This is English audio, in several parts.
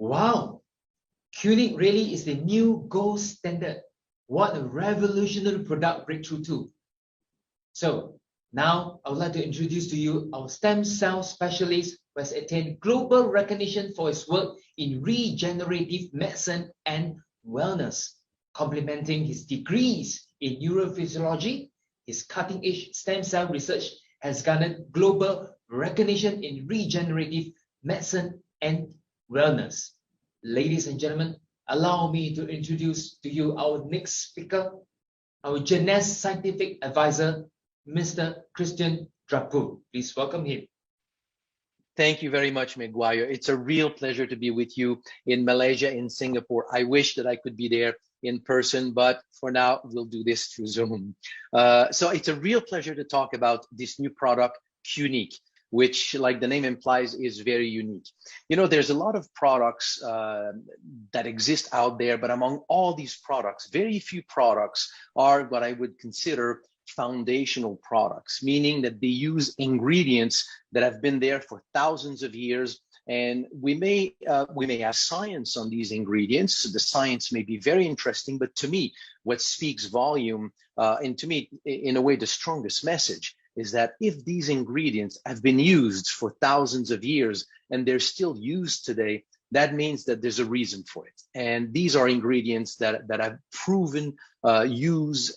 Wow, Cunique really is the new gold standard. What a revolutionary product breakthrough too. So now I would like to introduce to you our stem cell specialist who has attained global recognition for his work in regenerative medicine and wellness. Complementing his degrees in neurophysiology, his cutting-edge stem cell research has garnered global recognition in regenerative medicine and wellness. Ladies and gentlemen, allow me to introduce to you our next speaker, our Jeunesse scientific advisor, Mr. Christian Drapeau. Please welcome him. Thank you very much, Maguire. It's a real pleasure to be with you in Malaysia, in Singapore. I wish that I could be there in person, but for now, we'll do this through Zoom. So it's a real pleasure to talk about this new product, Cunique, which, like the name implies, is very unique. You know, there's a lot of products that exist out there, but among all these products, very few products are what I would consider foundational products, meaning that they use ingredients that have been there for thousands of years. And we may have science on these ingredients. The science may be very interesting, but to me, what speaks volume, and to me, in a way, the strongest message is that if these ingredients have been used for thousands of years and they're still used today, that means that there's a reason for it. And these are ingredients that have proven use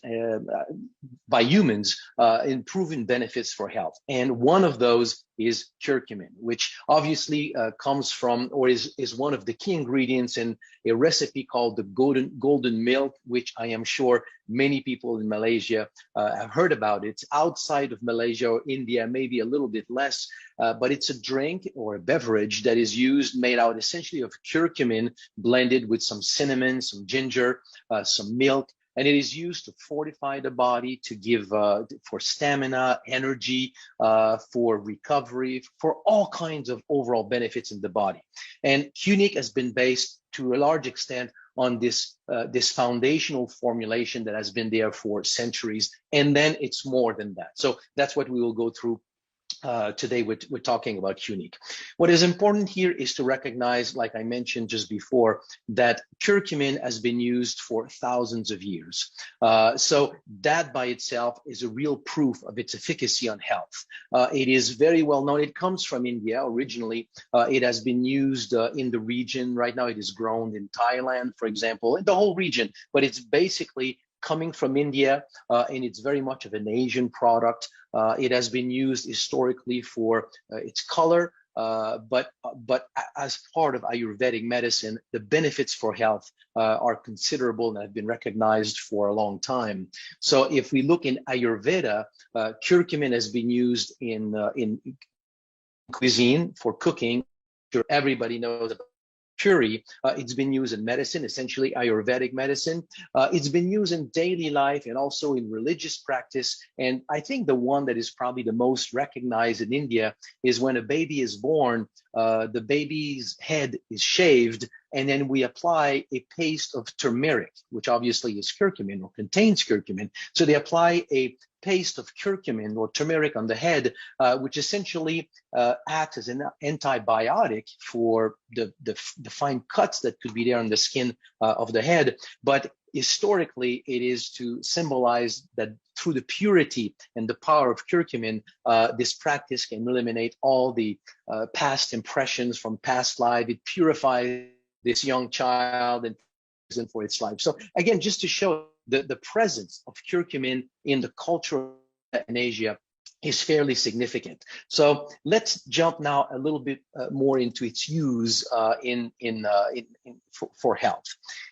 by humans in proven benefits for health. And one of those is curcumin, which obviously comes from, or is one of the key ingredients in a recipe called the golden milk, which I am sure many people in Malaysia have heard about. It's outside of Malaysia or India, maybe a little bit less, but it's a drink or a beverage that is used, made out essentially of curcumin blended with some cinnamon, some ginger, some milk. And it is used to fortify the body, to give for stamina, energy, for recovery, for all kinds of overall benefits in the body. And Cunique has been based to a large extent on this foundational formulation that has been there for centuries. And then it's more than that. So that's what we will go through today. We're talking about Cunique. What is important here is to recognize, like I mentioned just before, that curcumin has been used for thousands of years. So that by itself is a real proof of its efficacy on health. It is very well known. It comes from India originally. It has been used in the region. Right now it is grown in Thailand, for example, in the whole region, but it's basically coming from India, and it's very much of an Asian product. It has been used historically for its color, but as part of Ayurvedic medicine, the benefits for health are considerable and have been recognized for a long time. So if we look in Ayurveda, curcumin has been used in cuisine for cooking. Sure, everybody knows about curry. It's been used in medicine, essentially Ayurvedic medicine. It's been used in daily life and also in religious practice. And I think the one that is probably the most recognized in India is when a baby is born, the baby's head is shaved, and then we apply a paste of turmeric, which obviously is curcumin or contains curcumin. So they apply a paste of curcumin or turmeric on the head, which essentially acts as an antibiotic for the fine cuts that could be there on the skin of the head. But historically, it is to symbolize that through the purity and the power of curcumin, this practice can eliminate all the past impressions from past life. It purifies this young child and for its life. So again, just to show the presence of curcumin in the culture in Asia is fairly significant. So let's jump now a little bit more into its use for health.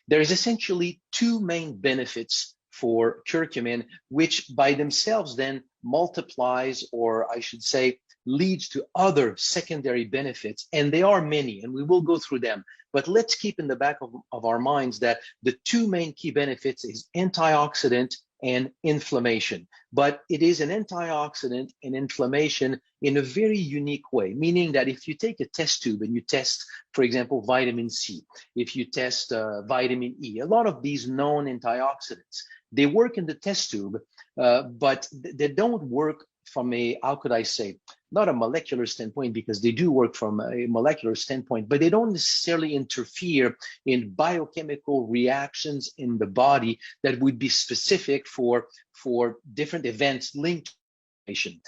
There is essentially two main benefits for curcumin, which by themselves then multiplies, or I should say, leads to other secondary benefits, and they are many, and we will go through them. But let's keep in the back of our minds that the two main key benefits is antioxidant and inflammation. But it is an antioxidant and inflammation in a very unique way, meaning that if you take a test tube and you test, for example, vitamin C, if you test vitamin E, a lot of these known antioxidants, they work in the test tube, but they don't work from a, how could I say, not a molecular standpoint, because they do work from a molecular standpoint, but they don't necessarily interfere in biochemical reactions in the body that would be specific for different events linked to inflammation.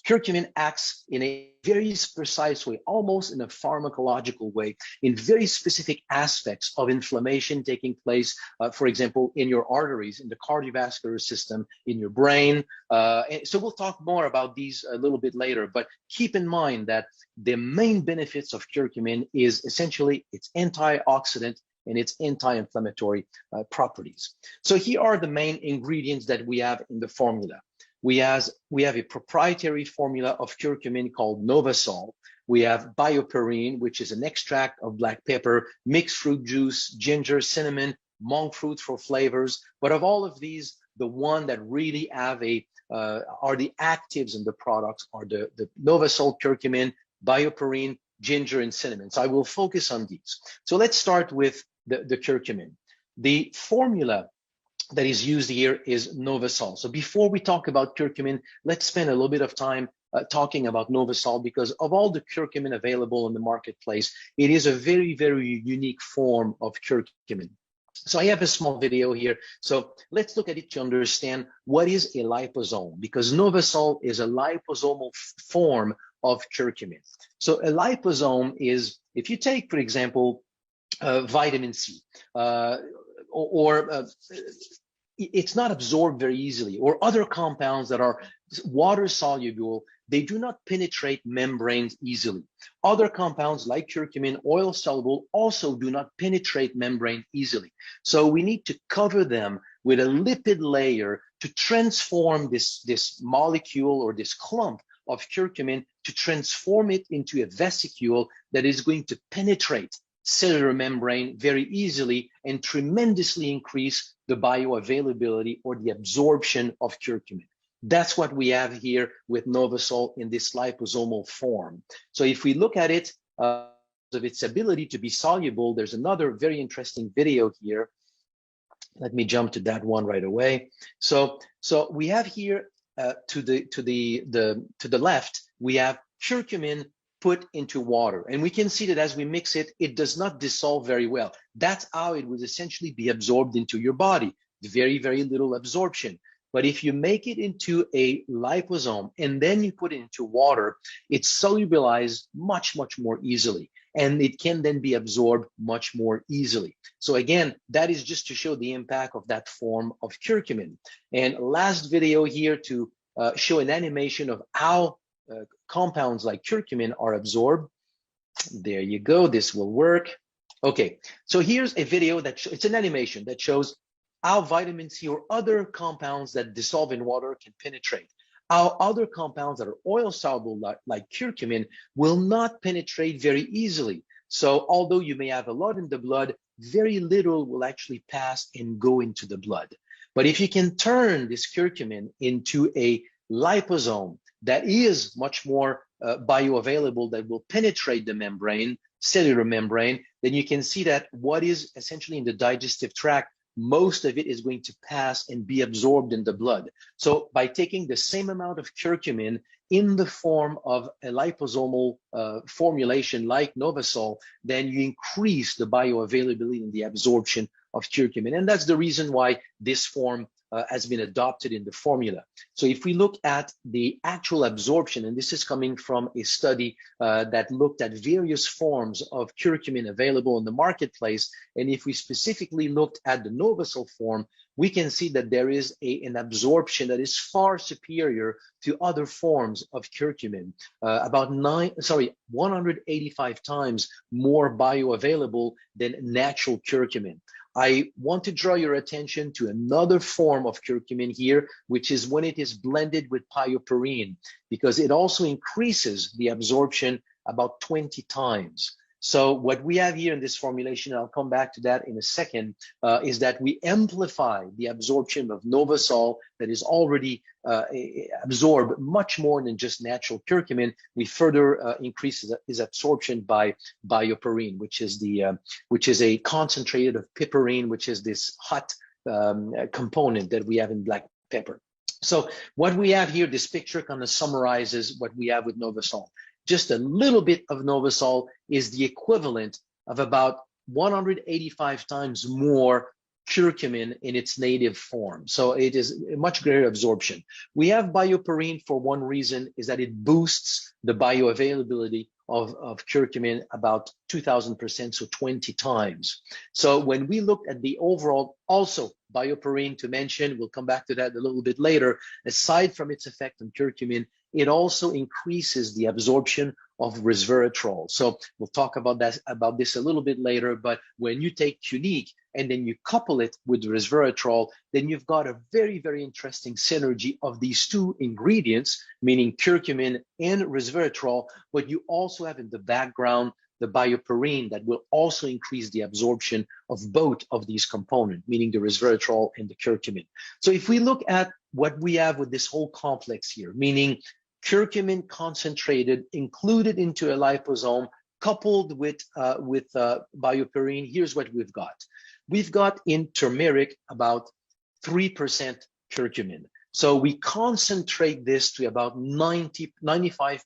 Curcumin acts in a very precise way, almost in a pharmacological way, in very specific aspects of inflammation taking place, for example, in your arteries, in the cardiovascular system, in your brain. And so we'll talk more about these a little bit later, but keep in mind that the main benefits of curcumin is essentially its antioxidant and its anti-inflammatory properties. So here are the main ingredients that we have in the formula. We have a proprietary formula of curcumin called Novasol. We have BioPerine, which is an extract of black pepper, mixed fruit juice, ginger, cinnamon, monk fruit for flavors. But of all of these, the one that really have are the actives in the products are the Novasol curcumin, BioPerine, ginger, and cinnamon. So I will focus on these. So let's start with the curcumin. The formula that is used here is Novasol. So before we talk about curcumin, let's spend a little bit of time talking about Novasol, because of all the curcumin available in the marketplace, it is a very, very unique form of curcumin. So I have a small video here. So let's look at it to understand what is a liposome, because Novasol is a liposomal form of curcumin. So a liposome is, if you take, for example, vitamin C, it's not absorbed very easily, or other compounds that are water soluble, they do not penetrate membranes easily. Other compounds like curcumin, oil soluble, also do not penetrate membrane easily. So we need to cover them with a lipid layer to transform this molecule or this clump of curcumin, to transform it into a vesicule that is going to penetrate cellular membrane very easily and tremendously increase the bioavailability or the absorption of curcumin. That's what we have here with Novasol in this liposomal form. So if we look at it, of its ability to be soluble, there's another very interesting video here. Let me jump to that one right away. So we have here to the left, we have curcumin put into water. And we can see that as we mix it, it does not dissolve very well. That's how it would essentially be absorbed into your body. Very, very little absorption. But if you make it into a liposome and then you put it into water, it's solubilized much, much more easily. And it can then be absorbed much more easily. So again, that is just to show the impact of that form of curcumin. And last video here to show an animation of how compounds like curcumin are absorbed. There you go. This will work. Okay, so here's a video that it's an animation that shows how vitamin C or other compounds that dissolve in water can penetrate. How other compounds that are oil soluble like curcumin will not penetrate very easily. So although you may have a lot in the blood, very little will actually pass and go into the blood. But if you can turn this curcumin into a liposome that is much more bioavailable, that will penetrate the membrane, cellular membrane, then you can see that what is essentially in the digestive tract, most of it is going to pass and be absorbed in the blood. So by taking the same amount of curcumin in the form of a liposomal formulation like Novasol, then you increase the bioavailability and the absorption of curcumin. And that's the reason why this form has been adopted in the formula. So if we look at the actual absorption, and this is coming from a study that looked at various forms of curcumin available in the marketplace, and if we specifically looked at the Novasol form, we can see that there is an absorption that is far superior to other forms of curcumin, about 185 times more bioavailable than natural curcumin. I want to draw your attention to another form of curcumin here, which is when it is blended with BioPerine, because it also increases the absorption about 20 times. So what we have here in this formulation, and I'll come back to that in a second, is that we amplify the absorption of Novasol that is already absorbed much more than just natural curcumin. We further increase its absorption by BioPerine, which is a concentrated of piperine, which is this hot component that we have in black pepper. So what we have here, this picture kind of summarizes what we have with Novasol. Just a little bit of Novasol is the equivalent of about 185 times more curcumin in its native form. So it is a much greater absorption. We have BioPerine for one reason, is that it boosts the bioavailability of curcumin about 2,000%, so 20 times. So when we look at the overall, also BioPerine to mention, we'll come back to that a little bit later, aside from its effect on curcumin, it also increases the absorption of resveratrol. So we'll talk about this a little bit later, but when you take Cunique and then you couple it with resveratrol, then you've got a very, very interesting synergy of these two ingredients, meaning curcumin and resveratrol, but you also have in the background the BioPerine that will also increase the absorption of both of these components, meaning the resveratrol and the curcumin. So if we look at what we have with this whole complex here, meaning curcumin concentrated, included into a liposome, coupled with BioPerine, here's what we've got. We've got in turmeric about 3% curcumin. So we concentrate this to about 95%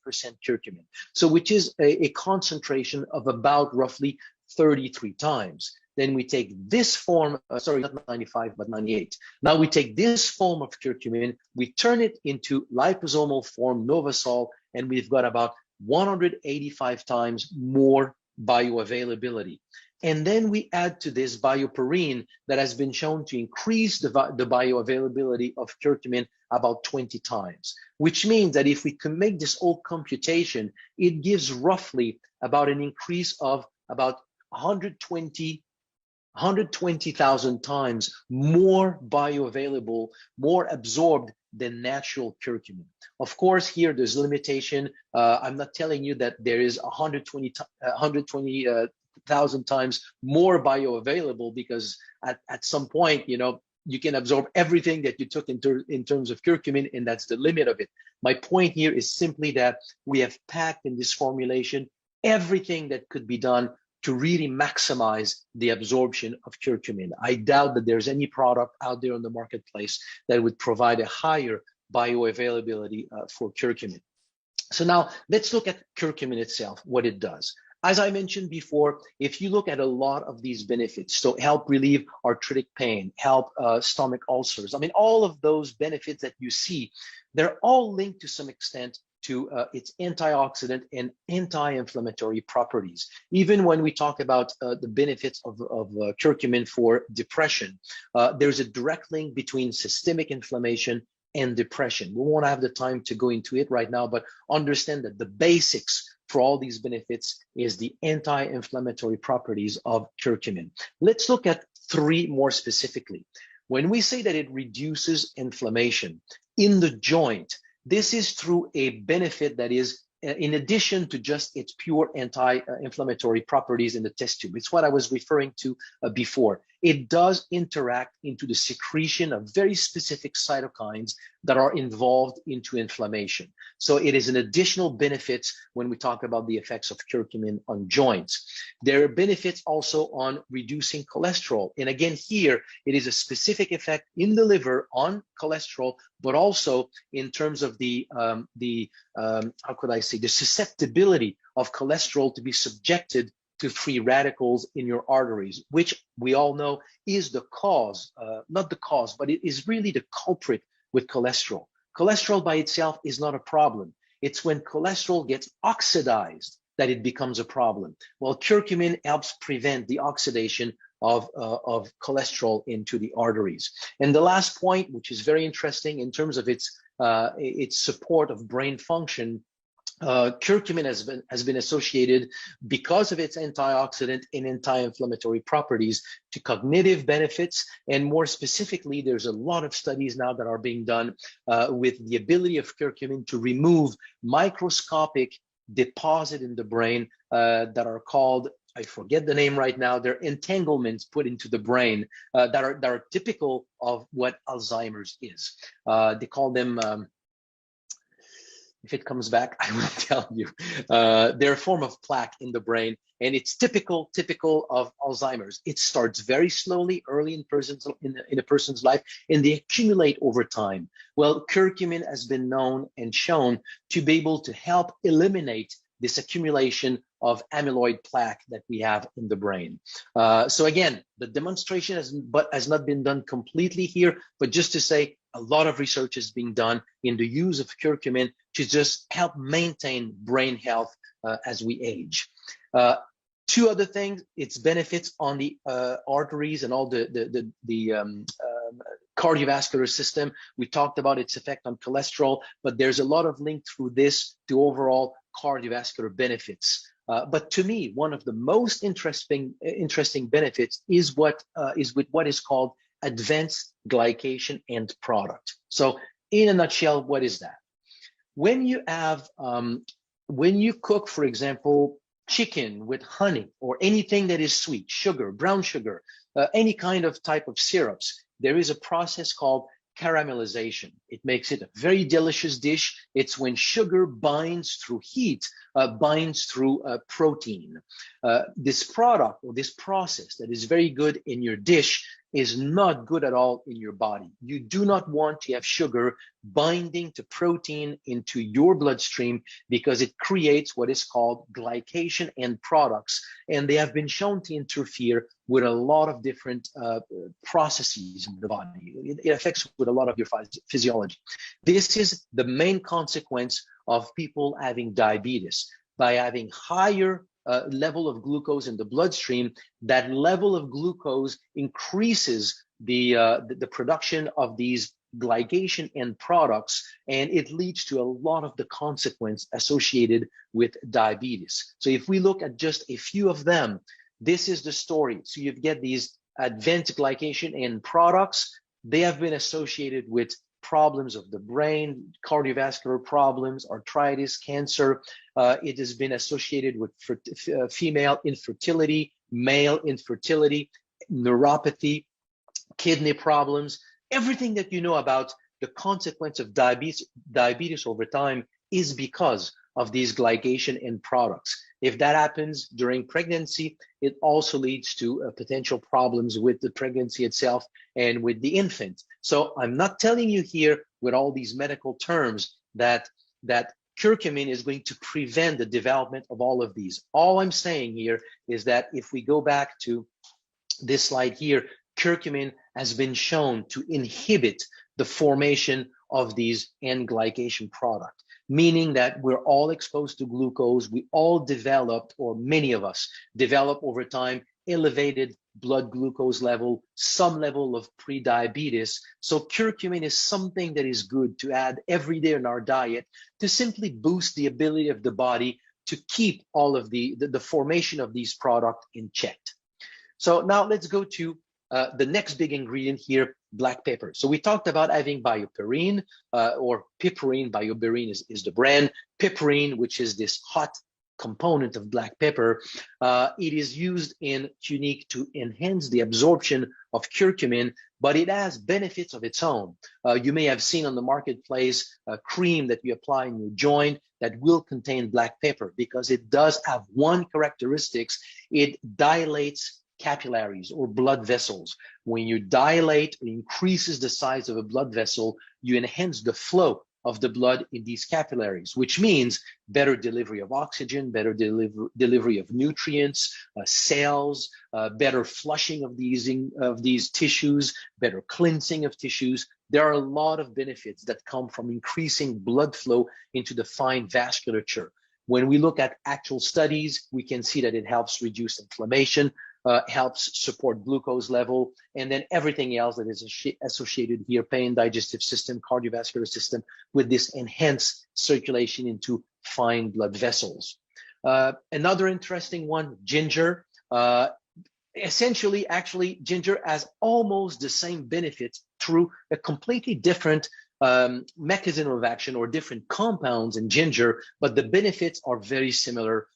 curcumin. So which is a concentration of about roughly 33 times. Then we take this form, sorry, not 95, but 98. Now we take this form of curcumin, we turn it into liposomal form, Novasol, and we've got about 185 times more bioavailability. And then we add to this BioPerine that has been shown to increase the bioavailability of curcumin about 20 times, which means that if we can make this whole computation, it gives roughly about an increase of about 120,000 times more bioavailable, more absorbed than natural curcumin. Of course, here there's limitation. I'm not telling you that there is 120,000 times more bioavailable, because at some point, you can absorb everything that you took in terms of curcumin, and that's the limit of it. My point here is simply that we have packed in this formulation everything that could be done to really maximize the absorption of curcumin. I doubt that there's any product out there on the marketplace that would provide a higher bioavailability for curcumin. So now let's look at curcumin itself, what it does. As I mentioned before, if you look at a lot of these benefits, so help relieve arthritic pain, help stomach ulcers, I mean, all of those benefits that you see, they're all linked to some extent to its antioxidant and anti-inflammatory properties. Even when we talk about the benefits of curcumin for depression, there's a direct link between systemic inflammation and depression. We won't have the time to go into it right now, but understand that the basics for all these benefits is the anti-inflammatory properties of curcumin. Let's look at three more specifically. When we say that it reduces inflammation in the joint, this is through a benefit that is in addition to just its pure anti-inflammatory properties in the test tube. It's what I was referring to before. It does interact into the secretion of very specific cytokines that are involved into inflammation. So it is an additional benefit when we talk about the effects of curcumin on joints. There are benefits also on reducing cholesterol. And again, here, it is a specific effect in the liver on cholesterol, but also in terms of the susceptibility of cholesterol to be subjected to free radicals in your arteries, which we all know is the cause, not the cause, but it is really the culprit with cholesterol. Cholesterol by itself is not a problem. It's when cholesterol gets oxidized that it becomes a problem. Well, curcumin helps prevent the oxidation of cholesterol into the arteries. And the last point, which is very interesting in terms of its support of brain function, curcumin has been associated, because of its antioxidant and anti-inflammatory properties, to cognitive benefits. And more specifically, there's a lot of studies now that are being done with the ability of curcumin to remove microscopic deposit in the brain that are called, I forget the name right now, they're entanglements put into the brain that are typical of what Alzheimer's is. They call them If it comes back, I will tell you. They're a form of plaque in the brain, and it's typical of Alzheimer's. It starts very slowly, early in a person's life, and they accumulate over time. Well, curcumin has been known and shown to be able to help eliminate this accumulation of amyloid plaque that we have in the brain. So again, the demonstration has not been done completely here, but just to say, a lot of research is being done in the use of curcumin to just help maintain brain health as we age. Two other things, its benefits on the arteries and all the cardiovascular system. We talked about its effect on cholesterol, but there's a lot of link through this to overall cardiovascular benefits. But to me, one of the most interesting benefits is with what is called advanced glycation end product. So in a nutshell, what is that? When you have, when you cook, for example, chicken with honey or anything that is sweet, sugar, brown sugar, any kind of type of syrups, there is a process called caramelization. It makes it a very delicious dish. It's when sugar binds through heat, binds through protein. This product or this process that is very good in your dish is not good at all in your body. You do not want to have sugar binding to protein into your bloodstream because it creates what is called glycation end products, and they have been shown to interfere with a lot of different processes in the body. It affects with a lot of your physiology. This is the main consequence of people having diabetes. By having higher level of glucose in the bloodstream, that level of glucose increases the production of these glycation end products, and it leads to a lot of the consequence associated with diabetes. So if we look at just a few of them, this is the story. So you get these advanced glycation end products. They have been associated with problems of the brain, cardiovascular problems, arthritis, cancer. It has been associated with female infertility, male infertility, neuropathy, kidney problems. Everything that you know about the consequence of diabetes over time is because of these glycation end products. If that happens during pregnancy, it also leads to potential problems with the pregnancy itself and with the infant. So I'm not telling you here with all these medical terms that curcumin is going to prevent the development of all of these. All I'm saying here is that if we go back to this slide here, curcumin has been shown to inhibit the formation of these end glycation products, meaning that we're all exposed to glucose. We all developed, or many of us develop over time, elevated blood glucose level, some level of pre-diabetes. So curcumin is something that is good to add every day in our diet to simply boost the ability of the body to keep all of the formation of these products in check. So now let's go to the next big ingredient here, black pepper. So we talked about having BioPerine or piperine. BioPerine is the brand. Piperine, which is this hot component of black pepper, it is used in Cunique to enhance the absorption of curcumin, but it has benefits of its own. You may have seen on the marketplace a cream that you apply in your joint that will contain black pepper because it does have one characteristic. It dilates capillaries or blood vessels. When you dilate, it increases the size of a blood vessel, you enhance the flow of the blood in these capillaries, which means better delivery of oxygen, better delivery of nutrients, cells, better flushing of these tissues, better cleansing of tissues. There are a lot of benefits that come from increasing blood flow into the fine vasculature. When we look at actual studies, we can see that it helps reduce inflammation, helps support glucose level, and then everything else that is associated here, pain, digestive system, cardiovascular system, with this enhanced circulation into fine blood vessels. Another interesting one, ginger. Essentially, actually, ginger has almost the same benefits through a completely different mechanism of action or different compounds in ginger, but the benefits are very similar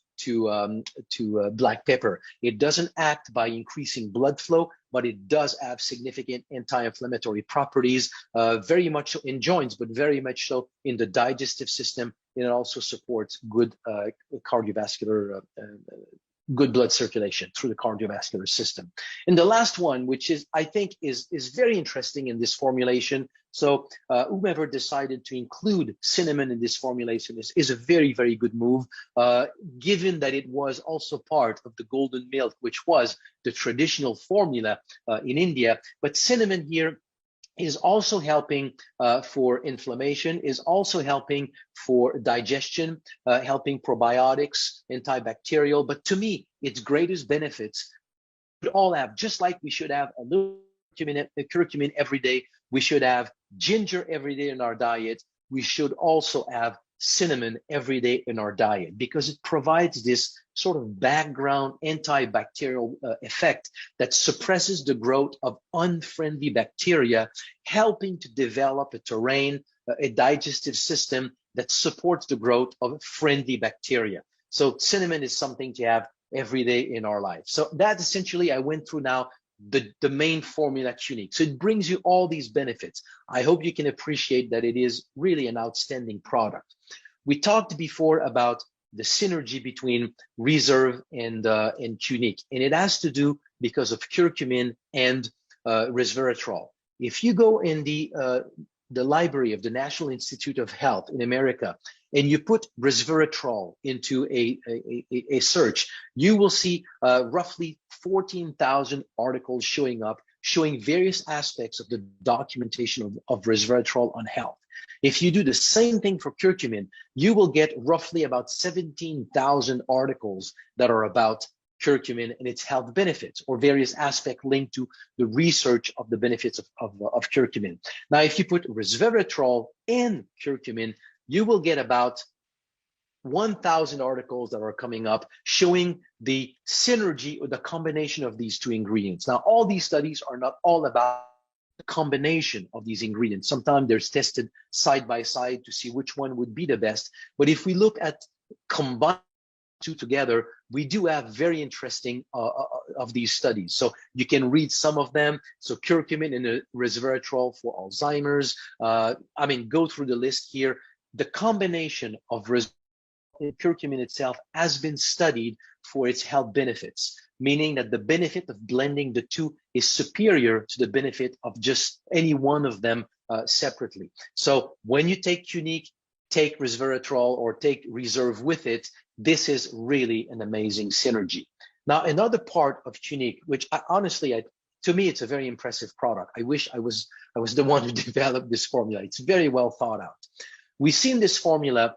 black pepper. It doesn't act by increasing blood flow, but it does have significant anti-inflammatory properties, very much so in joints, but very much so in the digestive system. And it also supports good cardiovascular good blood circulation through the cardiovascular system. And the last one, which is I think is very interesting in this formulation. So whomever decided to include cinnamon in this formulation is a very, very good move, given that it was also part of the golden milk, which was the traditional formula in India. But cinnamon here is also helping for inflammation, is also helping for digestion, helping probiotics, antibacterial. But to me, its greatest benefits we all have, just like we should have a little curcumin every day, we should have ginger every day in our diet, we should also have cinnamon every day in our diet, because it provides this sort of background antibacterial effect that suppresses the growth of unfriendly bacteria, helping to develop a terrain, a digestive system that supports the growth of friendly bacteria. So cinnamon is something to have every day in our life. So that essentially, I went through now the main formula Cunique. So it brings you all these benefits. I hope you can appreciate that it is really an outstanding product. We talked before about the synergy between Reserve and Cunique, and it has to do because of curcumin and resveratrol. If you go in the library of the National Institute of Health in America, and you put resveratrol into a search, you will see roughly 14,000 articles showing up, showing various aspects of the documentation of resveratrol on health. If you do the same thing for curcumin, you will get roughly about 17,000 articles that are about curcumin and its health benefits, or various aspects linked to the research of the benefits of curcumin. Now, if you put resveratrol and curcumin, you will get about 1,000 articles that are coming up showing the synergy or the combination of these two ingredients. Now, all these studies are not all about the combination of these ingredients. Sometimes they're tested side by side to see which one would be the best. But if we look at combining two together, we do have very interesting of these studies. So you can read some of them. So curcumin and resveratrol for Alzheimer's. I mean, go through the list here. The combination of curcumin itself has been studied for its health benefits, meaning that the benefit of blending the two is superior to the benefit of just any one of them separately. So when you take Cunique, take resveratrol, or take Reserve with it, this is really an amazing synergy. Now, another part of Cunique, which to me, it's a very impressive product. I wish I was the one who developed this formula. It's very well thought out. We see in this formula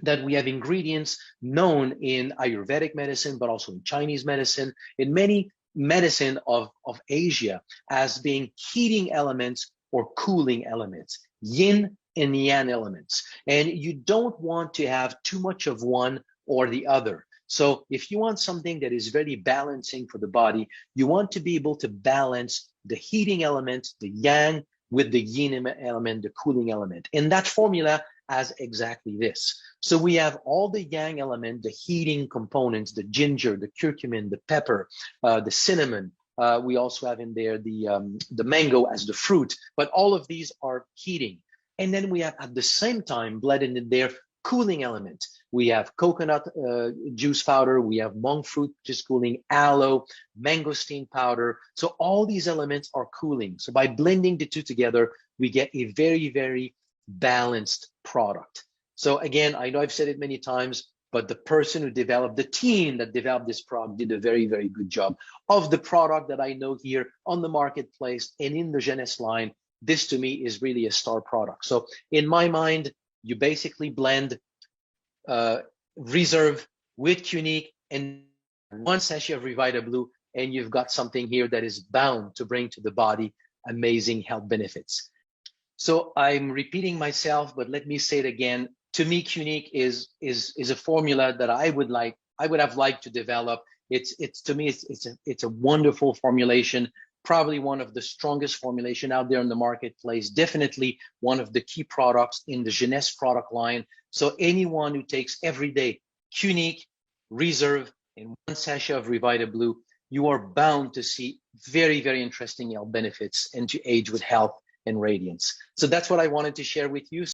that we have ingredients known in Ayurvedic medicine, but also in Chinese medicine, in many medicine of Asia, as being heating elements or cooling elements, yin and yang elements. And you don't want to have too much of one or the other. So if you want something that is very balancing for the body, you want to be able to balance the heating element, the yang, with the yin element, the cooling element. And that formula has exactly this. So we have all the yang element, the heating components, the ginger, the curcumin, the pepper, the cinnamon. We also have in there the mango as the fruit, but all of these are heating. And then we have at the same time blended in there cooling element. We have coconut juice powder, we have monk fruit, which is cooling, aloe, mangosteen powder. So all these elements are cooling. So by blending the two together, we get a very, very balanced product. So again, I know I've said it many times, but the person who developed, the team that developed this product did a very, very good job. Of the product that I know here on the marketplace and in the Jeunesse line, this to me is really a star product. So in my mind, you basically blend Reserve with Cunique and one sachet of Revita Blue, and you've got something here that is bound to bring to the body amazing health benefits. So I'm repeating myself, but let me say it again. To me, Cunique is a formula that I would have liked to develop. It's a wonderful formulation, probably one of the strongest formulation out there in the marketplace, definitely one of the key products in the Jeunesse product line. So anyone who takes every day Cunique Reserve, in one sachet of Revita Blue, you are bound to see very, very interesting health benefits and to age with health and radiance. So that's what I wanted to share with you.